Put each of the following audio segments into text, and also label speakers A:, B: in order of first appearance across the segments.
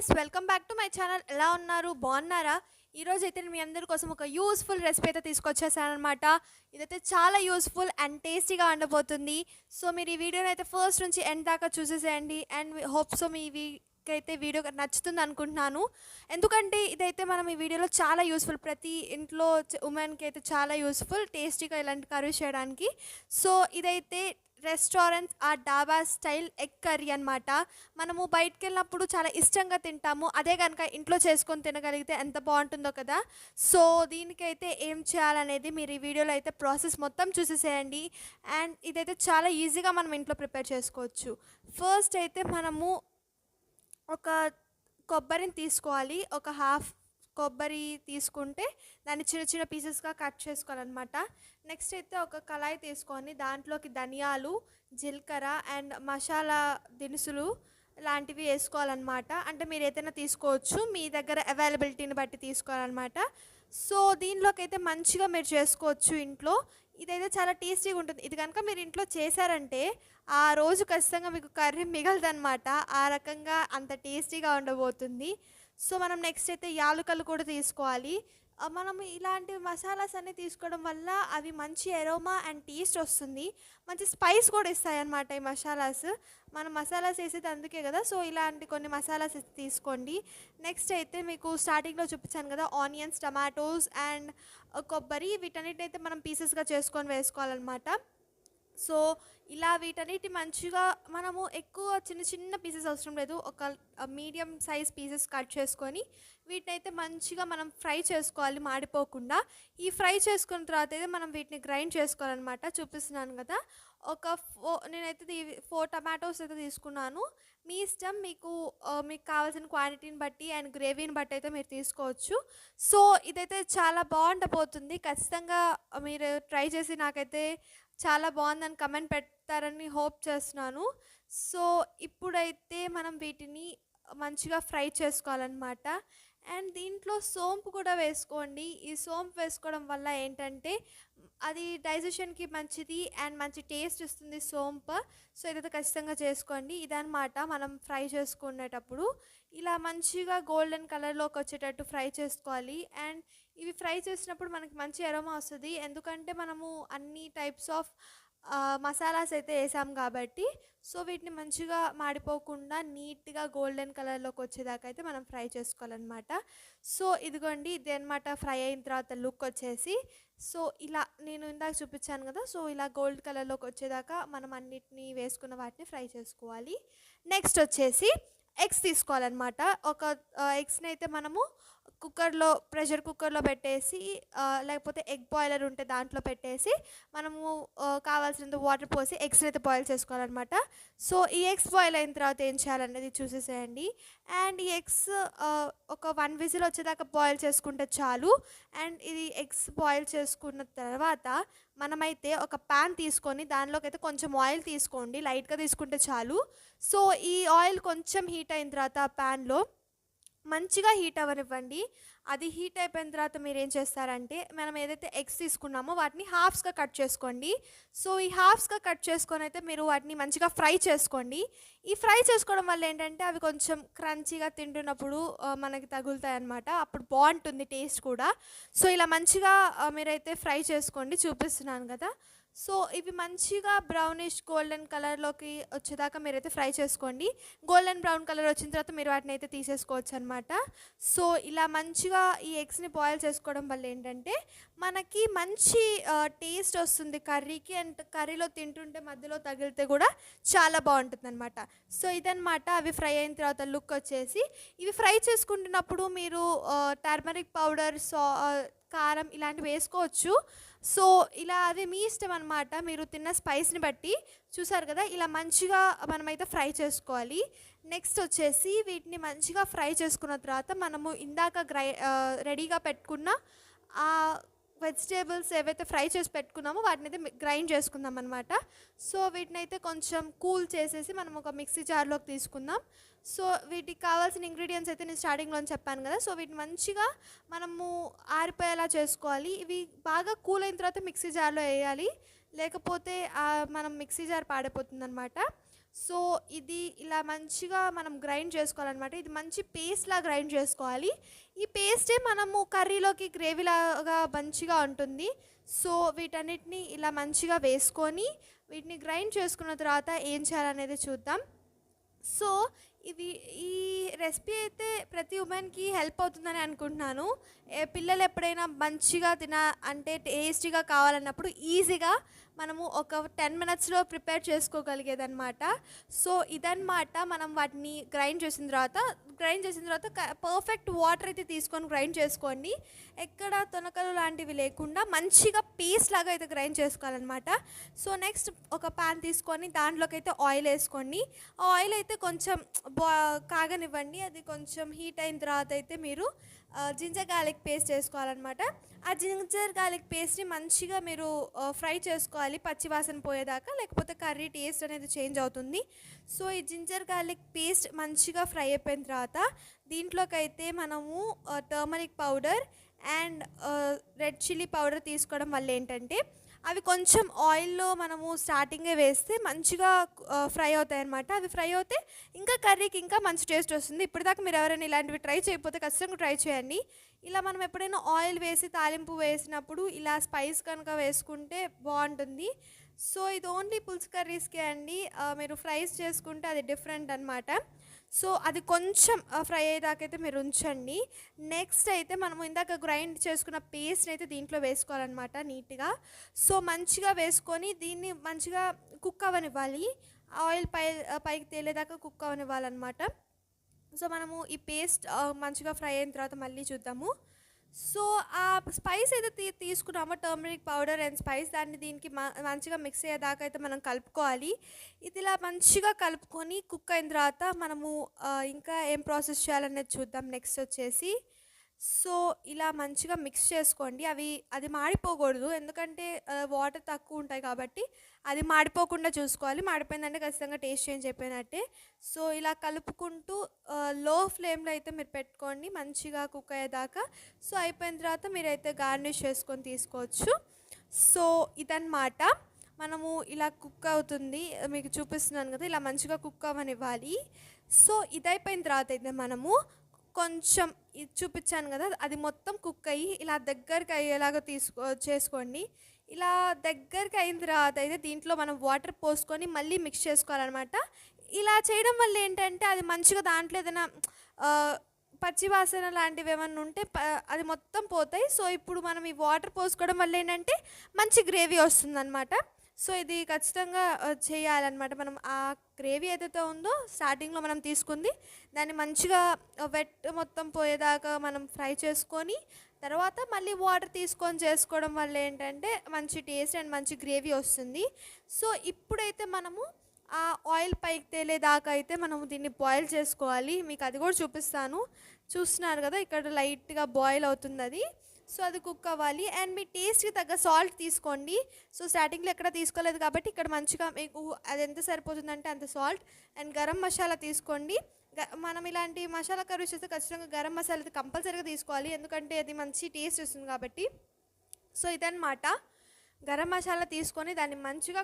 A: Guys welcome back to my channel. ఎలా ఉన్నారు? బాగున్నారా? ఈరోజు అయితే నేను మీ అందరి కోసం ఒక యూస్ఫుల్ రెసిపీ అయితే తీసుకొచ్చేసాను అనమాట. ఇదైతే చాలా యూస్ఫుల్ అండ్ టేస్టీగా ఉండబోతుంది. సో మీరు ఈ వీడియోని అయితే ఫస్ట్ నుంచి ఎండ్ దాకా చూసేసేయండి అండ్ హోప్ సో మీ అయితే వీడియో నచ్చుతుంది అనుకుంటున్నాను. ఎందుకంటే ఇదైతే మనం ఈ వీడియోలో చాలా యూస్ఫుల్, ప్రతి ఇంట్లో ఉమెన్కి అయితే చాలా యూస్ఫుల్ టేస్టీగా ఇలాంటి కర్రీస్ చేయడానికి. సో ఇదైతే రెస్టారెంట్స్ ఆ డాబా స్టైల్ ఎగ్ కర్రీ అనమాట. మనము బయటకు వెళ్ళినప్పుడు చాలా ఇష్టంగా తింటాము. అదే కనుక ఇంట్లో చేసుకొని తినగలిగితే ఎంత బాగుంటుందో కదా. సో దీనికైతే ఏం చేయాలనేది మీరు ఈ వీడియోలో అయితే ప్రాసెస్ మొత్తం చూసేసేయండి. అండ్ ఇదైతే చాలా ఈజీగా మనం ఇంట్లో ప్రిపేర్ చేసుకోవచ్చు. ఫస్ట్ అయితే మనము ఒక కొబ్బరిని తీసుకోవాలి. ఒక హాఫ్ కొబ్బరి తీసుకుంటే దాన్ని చిన్న చిన్న పీసెస్గా కట్ చేసుకోవాలన్నమాట. నెక్స్ట్ అయితే ఒక కళాయి తీసుకొని దాంట్లోకి ధనియాలు, జీలకర్ర అండ్ మసాలా దినుసులు లాంటివి వేసుకోవాలన్నమాట. అంటే మీరు ఏదైనా తీసుకోవచ్చు, మీ దగ్గర అవైలబిలిటీని బట్టి తీసుకోవాలన్నమాట. సో దీనిలోకి అయితే మంచిగా మీరు చేసుకోవచ్చు ఇంట్లో. ఇదైతే చాలా టేస్టీగా ఉంటుంది. ఇది కనుక మీరు ఇంట్లో చేశారంటే ఆ రోజు ఖచ్చితంగా మీకు కర్రీ మిగలదన్నమాట. ఆ రకంగా అంత టేస్టీగా ఉండబోతుంది. సో మనం నెక్స్ట్ అయితే యాలకులు కూడా తీసుకోవాలి. మనం ఇలాంటి మసాలాస్ అన్నీ తీసుకోవడం వల్ల అవి మంచి ఎరోమా అండ్ టేస్ట్ వస్తుంది. మంచి స్పైస్ కూడా ఇస్తాయి అన్నమాట ఈ మసాలాస్. మనం మసాలాస్ వేసేది అందుకే కదా. సో ఇలాంటి కొన్ని మసాలాస్ తీసుకోండి. నెక్స్ట్ అయితే మీకు స్టార్టింగ్లో చూపించాను కదా, ఆనియన్స్, టమాటోస్ అండ్ కొబ్బరి, వీటన్నిటిని అయితే మనం పీసెస్గా చేసుకొని వేసుకోవాలన్నమాట. సో ఇలా వీటన్నిటి మంచిగా మనము ఎక్కువ చిన్న చిన్న పీసెస్ అవసరం లేదు, ఒక మీడియం సైజ్ పీసెస్ కట్ చేసుకొని వీటినైతే మంచిగా మనం ఫ్రై చేసుకోవాలి మాడిపోకుండా. ఈ ఫ్రై చేసుకున్న తర్వాత అయితే మనం వీటిని గ్రైండ్ చేసుకోవాలన్నమాట. చూపిస్తున్నాను కదా, నేనైతే 4 టమాటోస్ అయితే తీసుకున్నాను. మీ ఇష్టం, మీకు కావాల్సిన క్వాంటిటీని బట్టి అండ్ గ్రేవీని బట్టి అయితే మీరు తీసుకోవచ్చు. సో ఇదైతే చాలా బాగుండబోతుంది. ఖచ్చితంగా మీరు ట్రై చేసి నాకైతే చాలా బాగుందని కమెంట్ పెడతారని హోప్ చేస్తున్నాను. సో ఇప్పుడైతే మనం వీటిని మంచిగా ఫ్రై చేసుకోవాలన్నమాట. అండ్ దీంట్లో సోంపు కూడా వేసుకోండి. ఈ సోంపు వేసుకోవడం వల్ల ఏంటంటే అది డైజెషన్కి మంచిది అండ్ మంచి టేస్ట్ ఇస్తుంది సోంపు. సో ఇదైతే ఖచ్చితంగా చేసుకోండి. ఇదన్నమాట మనం ఫ్రై చేసుకునేటప్పుడు ఇలా మంచిగా గోల్డెన్ కలర్లోకి వచ్చేటట్టు ఫ్రై చేసుకోవాలి. అండ్ ఇవి ఫ్రై చేసినప్పుడు మనకి మంచి అరోమా వస్తుంది, ఎందుకంటే మనము అన్ని టైప్స్ ఆఫ్ మసాలాస్ అయితే వేసాం కాబట్టి. సో వీటిని మంచిగా మాడిపోకుండా నీట్గా గోల్డెన్ కలర్లోకి వచ్చేదాకా అయితే మనం ఫ్రై చేసుకోవాలన్నమాట. సో ఇదిగోండి, ఇది అనమాట ఫ్రై అయిన తర్వాత లుక్ వచ్చేసి. సో ఇలా నేను ఇందాక చూపించాను కదా, సో ఇలా గోల్డ్ కలర్లోకి వచ్చేదాకా మనం అన్నిటినీ వేసుకున్న వాటిని ఫ్రై చేసుకోవాలి. నెక్స్ట్ వచ్చేసి ఎగ్స్ తీసుకోవాలన్నమాట. ఒక ఎగ్స్ని అయితే మనము ప్రెషర్ కుక్కర్లో పెట్టేసి, లేకపోతే ఎగ్ బాయిలర్ ఉంటే దాంట్లో పెట్టేసి మనము కావాల్సినంత వాటర్ పోసి ఎగ్స్ని అయితే బాయిల్ చేసుకోవాలన్నమాట. సో ఈ ఎగ్స్ బాయిల్ అయిన తర్వాత ఏం చేయాలనేది చూసేసేయండి. అండ్ ఈ ఎగ్స్ ఒక 1 విజిల్ వచ్చేదాకా బాయిల్ చేసుకుంటే చాలు. అండ్ ఇది ఎగ్స్ బాయిల్ చేసుకున్న తర్వాత మనమైతే ఒక ప్యాన్ తీసుకొని దానిలోకి అయితే కొంచెం ఆయిల్ తీసుకోండి, లైట్గా తీసుకుంటే చాలు. సో ఈ ఆయిల్ కొంచెం హీట్ అయిన తర్వాత ఆ ప్యాన్లో మంచిగా హీట్ అవ్వనివ్వండి. అది హీట్ అయిపోయిన తర్వాత మీరు ఏం చేస్తారంటే, మనం ఏదైతే ఎగ్స్ తీసుకున్నామో వాటిని హాఫ్స్గా కట్ చేసుకోండి. సో ఈ హాఫ్స్గా కట్ చేసుకొని అయితే మీరు వాటిని మంచిగా ఫ్రై చేసుకోండి. ఈ ఫ్రై చేసుకోవడం వల్ల ఏంటంటే అవి కొంచెం క్రంచీగా తింటున్నప్పుడు మనకి తగులుతాయి అన్నమాట. అప్పుడు బాగుంటుంది టేస్ట్ కూడా. సో ఇలా మంచిగా మీరైతే ఫ్రై చేసుకోండి, చూపిస్తున్నాను కదా. సో ఇవి మంచిగా బ్రౌనిష్ గోల్డెన్ కలర్లోకి వచ్చేదాకా మీరైతే ఫ్రై చేసుకోండి. గోల్డెన్ బ్రౌన్ కలర్ వచ్చిన తర్వాత మీరు వాటిని అయితే తీసేసుకోవచ్చు అనమాట. సో ఇలా మంచిగా ఈ ఎగ్స్ని బాయిల్ చేసుకోవడం వల్ల ఏంటంటే మనకి మంచి టేస్ట్ వస్తుంది కర్రీకి. అండ్ కర్రీలో తింటుంటే మధ్యలో తగిలితే కూడా చాలా బాగుంటుంది అనమాట. సో ఇదనమాట అవి ఫ్రై అయిన తర్వాత లుక్ వచ్చేసి. ఇవి ఫ్రై చేసుకుంటున్నప్పుడు మీరు టర్మరిక్ పౌడర్, కారం ఇలాంటివి వేసుకోవచ్చు. సో ఇలా అది మీ ఇష్టం అనమాట, మీరు తిన్న స్పైస్ని బట్టి. చూసారు కదా, ఇలా మంచిగా మనమైతే ఫ్రై చేసుకోవాలి. నెక్స్ట్ వచ్చేసి వీటిని మంచిగా ఫ్రై చేసుకున్న తర్వాత మనము ఇందాక రెడీగా పెట్టుకున్న ఆ వెజిటేబుల్స్ ఏవైతే ఫ్రై చేసి పెట్టుకున్నామో వాటిని అయితే గ్రైండ్ చేసుకుందాం అనమాట. సో వీటిని అయితే కొంచెం కూల్ చేసేసి మనం ఒక మిక్సీ జార్లోకి తీసుకుందాం. సో వీటికి కావాల్సిన ఇంగ్రీడియంట్స్ అయితే నేను స్టార్టింగ్లో చెప్పాను కదా. సో వీటిని మంచిగా మనము ఆరిపోయేలా చేసుకోవాలి. ఇవి బాగా కూల్ అయిన తర్వాత మిక్సీ జార్లో వేయాలి, లేకపోతే మనం మిక్సీ జార్ పాడైపోతుంది అనమాట. సో ఇది ఇలా మంచిగా మనం గ్రైండ్ చేసుకోవాలన్నమాట. ఇది మంచి పేస్ట్‌లా గ్రైండ్ చేసుకోవాలి. ఈ పేస్టే మనము కర్రీలోకి గ్రేవీలాగా మంచిగా ఉంటుంది. సో వీటన్నిటిని ఇలా మంచిగా వేసుకొని వీటిని గ్రైండ్ చేసుకున్న తర్వాత ఏం చేయాలనేది చూద్దాం. సో ఇది ఈ రెసిపీ అయితే ప్రతి ఉమెన్కి హెల్ప్ అవుతుందని అనుకుంటున్నాను. పిల్లలు ఎప్పుడైనా మంచిగా అంటే టేస్టీగా కావాలన్నప్పుడు ఈజీగా మనము ఒక 10 మినిట్స్లో ప్రిపేర్ చేసుకోగలిగేదన్నమాట. సో ఇదన్నమాట, మనం వాటిని గ్రైండ్ చేసిన తర్వాత పర్ఫెక్ట్ వాటర్ అయితే తీసుకొని గ్రైండ్ చేసుకోండి. ఎక్కడ తొనకలు లాంటివి లేకుండా మంచిగా పేస్ట్ లాగా అయితే గ్రైండ్ చేసుకోవాలన్నమాట. సో నెక్స్ట్ ఒక ప్యాన్ తీసుకొని దాంట్లోకి అయితే ఆయిల్ వేసుకోండి. ఆ ఆయిల్ అయితే కొంచెం కాగనివ్వండి. అది కొంచెం హీట్ అయిన తర్వాత అయితే మీరు జింజర్ గార్లిక్ పేస్ట్ వేసుకోవాలన్నమాట. ఆ జింజర్ గార్లిక్ పేస్ట్ని మంచిగా మీరు ఫ్రై చేసుకోవాలి పచ్చివాసన పోయేదాకా, లేకపోతే కర్రీ టేస్ట్ అనేది చేంజ్ అవుతుంది. సో ఈ జింజర్ గార్లిక్ పేస్ట్ మంచిగా ఫ్రై అయిపోయిన తర్వాత దీంట్లోకైతే మనము turmeric powder and red chilli powder తీసుకోవడం వల్ల ఏంటంటే అవి కొంచెం ఆయిల్లో మనము స్టార్టింగే వేస్తే మంచిగా ఫ్రై అవుతాయి అన్నమాట. అవి ఫ్రై అవుతే ఇంకా కర్రీకి ఇంకా మంచి టేస్ట్ వస్తుంది. ఇప్పటిదాకా మీరు ఎవరైనా ఇలాంటివి ట్రై చేయకపోతే ఖచ్చితంగా ట్రై చేయండి. ఇలా మనం ఎప్పుడైనా ఆయిల్ వేసి తాలింపు వేసినప్పుడు ఇలా స్పైస్ కనుక వేసుకుంటే బాగుంటుంది. సో ఇది ఓన్లీ పులుసు కర్రీస్కే అండి. మీరు ఫ్రైస్ చేసుకుంటే అది డిఫరెంట్ అనమాట. సో అది కొంచెం ఫ్రై అయ్యేదాకైతే మీరు ఉంచండి. నెక్స్ట్ అయితే మనము ఇందాక గ్రైండ్ చేసుకున్న పేస్ట్ అయితే దీంట్లో వేసుకోవాలన్నమాట నీట్గా. సో మంచిగా వేసుకొని దీన్ని మంచిగా కుక్ అవ్వనివ్వాలి. ఆయిల్ పైకి తేలేదాకా కుక్ అవ్వనివ్వాలన్నమాట. సో మనము ఈ పేస్ట్ మంచిగా ఫ్రై అయిన తర్వాత మళ్ళీ చూద్దాము. సో ఆ స్పైస్ అయితే తీసుకున్నామో టర్మరిక్ పౌడర్ అండ్ స్పైస్, దాన్ని దీనికి మంచిగా మిక్స్ అయ్యేదాకా అయితే మనం కలుపుకోవాలి. ఇది ఇలా మంచిగా కలుపుకొని కుక్ అయిన తర్వాత మనము ఇంకా ఏం ప్రాసెస్ చేయాలనేది చూద్దాం. నెక్స్ట్ వచ్చేసి సో ఇలా మంచిగా మిక్స్ చేసుకోండి. అది మాడిపోకూడదు, ఎందుకంటే వాటర్ తక్కువ ఉంటాయి కాబట్టి అది మాడిపోకుండా చూసుకోవాలి. మాడిపోయిందంటే ఖచ్చితంగా టేస్ట్ చేంజ్ అయిపోయినట్టే. సో ఇలా కలుపుకుంటూ లో ఫ్లేమ్లో అయితే మీరు పెట్టుకోండి మంచిగా కుక్ అయ్యేదాకా. సో అయిపోయిన తర్వాత మీరైతే గార్నిష్ చేసుకొని తీసుకోవచ్చు. సో ఇదన్నమాట, మనము ఇలా కుక్ అవుతుంది, మీకు చూపిస్తున్నాను కదా, ఇలా మంచిగా కుక్ అవ్వనివ్వాలి. సో ఇదైపోయిన తర్వాత అయితే మనము కొంచెం ఇది చూపించాను కదా, అది మొత్తం కుక్ అయ్యి ఇలా దగ్గరికి అయ్యేలాగా చేసుకోండి. ఇలా దగ్గరికి అయిన తర్వాత అయితే దీంట్లో మనం వాటర్ పోసుకొని మళ్ళీ మిక్స్ చేసుకోవాలన్నమాట. ఇలా చేయడం వల్ల ఏంటంటే అది మంచిగా దాంట్లో ఏదైనా పచ్చివాసన లాంటివి ఏమన్నా ఉంటే అది మొత్తం పోతాయి. సో ఇప్పుడు మనం ఈ వాటర్ పోసుకోవడం వల్ల ఏంటంటే మంచి గ్రేవీ వస్తుందన్నమాట. సో ఇది ఖచ్చితంగా చేయాలన్నమాట. మనం ఆ గ్రేవీ ఏదైతే ఉందో స్టార్టింగ్లో మనం తీసుకుంది దాన్ని మంచిగా వెట్ మొత్తం పోయేదాకా మనం ఫ్రై చేసుకొని తర్వాత మళ్ళీ వాటర్ తీసుకొని చేసుకోవడం వల్ల ఏంటంటే మంచి టేస్ట్ అండ్ మంచి గ్రేవీ వస్తుంది. సో ఇప్పుడైతే మనము ఆ ఆయిల్ పైకి తేలేదాకా అయితే మనము దీన్ని బాయిల్ చేసుకోవాలి. మీకు అది కూడా చూపిస్తాను. చూస్తున్నారు కదా, ఇక్కడ లైట్గా బాయిల్ అవుతుంది అది. సో అది కుక్ అవ్వాలి అండ్ మీ టేస్ట్కి తగ్గ సాల్ట్ తీసుకోండి. సో స్టార్టింగ్లో ఎక్కడ తీసుకోలేదు కాబట్టి ఇక్కడ మంచిగా మీకు అది ఎంత సరిపోతుందంటే అంత సాల్ట్ అండ్ గరం మసాలా తీసుకోండి. మనం ఇలాంటి మసాలా కర్రీ చేస్తే ఖచ్చితంగా గరం మసాలా అయితే కంపల్సరీగా తీసుకోవాలి, ఎందుకంటే అది మంచి టేస్ట్ వస్తుంది కాబట్టి. సో ఇదన్నమాట, గరం మసాలా తీసుకొని దాన్ని మంచిగా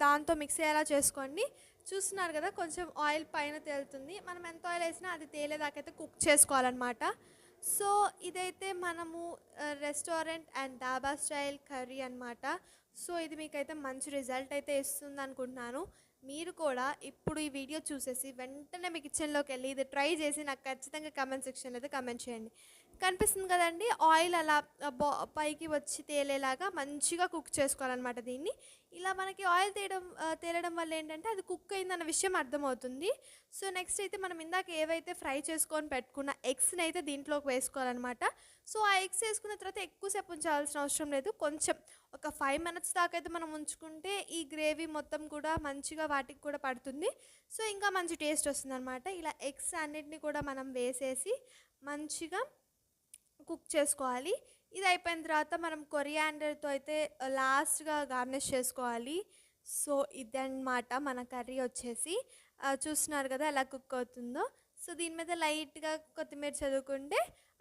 A: దాంతో మిక్స్ అయ్యేలా చేసుకోండి. చూస్తున్నారు కదా, కొంచెం ఆయిల్ పైన తేలుతుంది. మనం ఎంత ఆయిల్ వేసినా అది తేలేదాకైతే కుక్ చేసుకోవాలన్నమాట. సో ఇదైతే మనము రెస్టారెంట్ అండ్ డాబా స్టైల్ కర్రీ అనమాట. సో ఇది మీకైతే మంచి రిజల్ట్ అయితే ఇస్తుంది అనుకుంటున్నాను. మీరు కూడా ఇప్పుడు ఈ వీడియో చూసేసి వెంటనే మీ కిచెన్లోకి వెళ్ళి ఇది ట్రై చేసి నాకు ఖచ్చితంగా కమెంట్ సెక్షన్లో అయితే కమెంట్ చేయండి. కనిపిస్తుంది కదండి, ఆయిల్ అలా పైకి వచ్చి తేలేలాగా మంచిగా కుక్ చేసుకోవాలన్నమాట దీన్ని. ఇలా మనకి ఆయిల్ తేలడం వల్ల ఏంటంటే అది కుక్ అయిందన్న విషయం అర్థమవుతుంది. సో నెక్స్ట్ అయితే మనం ఇందాక ఏవైతే ఫ్రై చేసుకొని పెట్టుకున్న ఎగ్స్ని అయితే దీంట్లోకి వేసుకోవాలన్నమాట. సో ఆ ఎగ్స్ వేసుకున్న తర్వాత ఎక్కువసేపు ఉంచాల్సిన అవసరం లేదు, కొంచెం ఒక 5 మినిట్స్ దాకా అయితే మనం ఉంచుకుంటే ఈ గ్రేవీ మొత్తం కూడా మంచిగా వాటికి కూడా పడుతుంది. సో ఇంకా మంచి టేస్ట్ వస్తుంది అనమాట. ఇలా ఎగ్స్ అన్నిటిని కూడా మనం వేసేసి మంచిగా కుక్ చేసుకోవాలి. ఇది అయిపోయిన తర్వాత మనం కొరియాండర్తో అయితే లాస్ట్గా గార్నిష్ చేసుకోవాలి. సో ఇదన్నమాట మన కర్రీ వచ్చేసి. చూస్తున్నారు కదా ఎలా కుక్ అవుతుందో. సో దీని మీద లైట్గా కొత్తిమీర చదువుకుంటే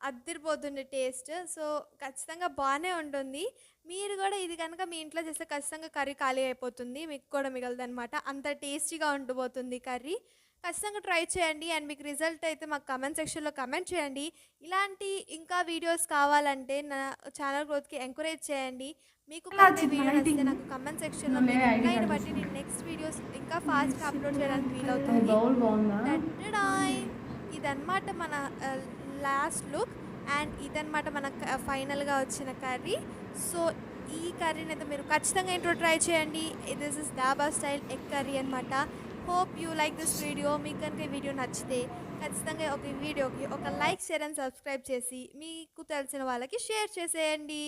A: అద్దరిపోతుంది టేస్ట్. సో ఖచ్చితంగా బాగానే ఉంటుంది. మీరు కూడా ఇది కనుక మీ ఇంట్లో చేస్తే ఖచ్చితంగా కర్రీ ఖాళీ అయిపోతుంది, మీకు కూడా మిగలదనమాట. అంత టేస్టీగా ఉండిపోతుంది కర్రీ. ఖచ్చితంగా ట్రై చేయండి అండ్ మీకు రిజల్ట్ అయితే మాకు కమెంట్ సెక్షన్లో కమెంట్ చేయండి. ఇలాంటి ఇంకా వీడియోస్ కావాలంటే నా ఛానల్ గ్రోత్కి ఎంకరేజ్ చేయండి. మీకు కనుక వీడియో నచ్చితే నాకు కమెంట్ సెక్షన్లో మీ రిప్లైని బట్టి నేను నెక్స్ట్ వీడియోస్ ఇంకా ఫాస్ట్గా అప్లోడ్ చేయడానికి వీలవుతుంది. టట్టడాయ్! ఇదన్నమాట మన లాస్ట్ లుక్ అండ్ ఇదన్నమాట మన ఫైనల్గా వచ్చిన కర్రీ. సో ఈ కర్రీని అయితే మీరు ఖచ్చితంగా ఇంట్లో ట్రై చేయండి. దిస్ ఇస్ డాబా స్టైల్ ఎగ్ కర్రీ అనమాట. Hope you like this video. మీకు కనుక ఈ వీడియో నచ్చితే ఖచ్చితంగా ఒక వీడియోకి ఒక లైక్, షేర్ అండ్ సబ్స్క్రైబ్ చేసి మీకు తెలిసిన వాళ్ళకి షేర్ చేసేయండి.